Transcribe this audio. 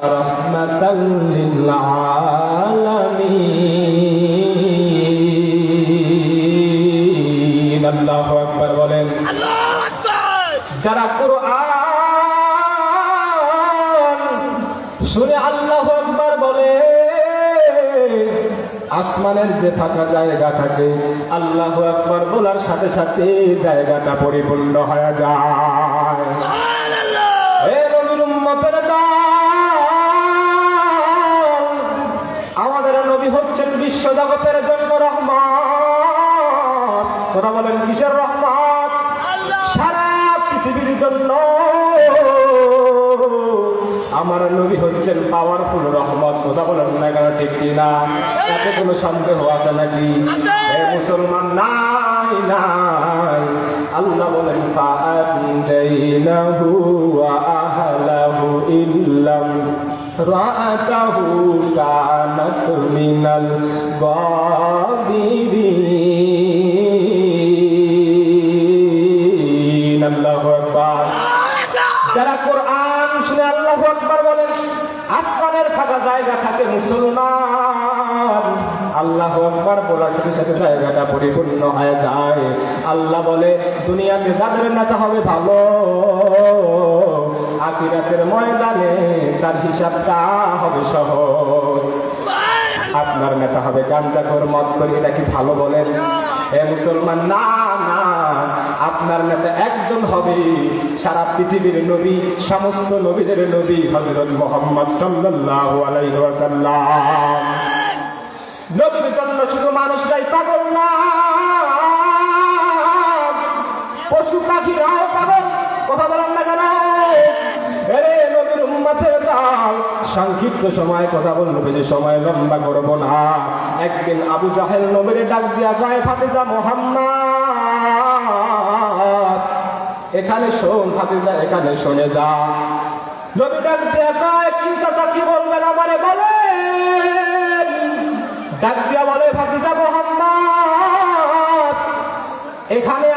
রাহমাতাল লিল আলামিন। আল্লাহু আকবার বলেন। আল্লাহু আকবার। যারা কুরআন শুনে আল্লাহু আকবার বলে, আসমানের যে ফাঁকা জায়গা থাকে আল্লাহু আকবার বলার সাথে সাথে জায়গাটা পরিপূর্ণ হয়ে যায়। হে নবীর উম্মতের দল, আমাদের নবী হচ্ছেন বিশ্ব জগতের জন্য রহমত। কথা বলেন, কিসের রহমত? সারা পৃথিবীর জন্য আমার নবী হচ্ছেন পাওয়ারফুল রহমত। কথা বলেন না কেন, ঠিক কিনা? তাতে কোনো সন্দেহ আছে নাকি? হে মুসলমান, নাই নাই। আল্লাহ বলেন ফাআনজাইনাহু ওয়া আহলাহু ইল্লাম রাআতাহু কানাত মিনাল গাবিরিন। আল্লাহু আকবার। যারা কোরআন শুনে আল্লাহু আকবার বলেন, আসমানের ফাঁকা জায়গা থাকে মুসলমান, আল্লাহু আকবার বলার সাথে সাথে জায়গাটা পরিপূর্ণ হয়ে যায়। আল্লাহ বলে, দুনিয়াতে যাদের নেতা হবে ভালো, আখিরাতের ময়দানে তার হিসাবটা হবে সহজ। আপনার নেতা হবে গাঞ্জাখোর, মদখোর, এটা কি ভালো বলেন? হে মুসলমান, না না, আপনার নেতা একজন হবে, সারা পৃথিবীর নবী, সমস্ত নবীদের নবী হযরত মুহাম্মদ সাল্লাল্লাহু আলাইহি ওয়াসাল্লাম। নবীর জন্য শুধু মানুষরাই পাগল না, পশু পাখিরাও পাগল। কথা বলেন না কেন? আরে নবীর উম্মতের দল, সংক্ষিপ্ত সময় কথা বলবো, বেশি সময় লম্বা করব না। একদিন আবু জাহেল নবীরে ডাক দিয়া কয়, ফাতিজা মুহাম্মদ, এখানে শোন ফাতিজা, এখানে শুনে যা। নবী ডাক দিয়া কয়, কি চাচা, কি বলবেন আমারে বলেন। ডাক দিয়া বলে, ফাতিজা মুহাম্মদ, এখানে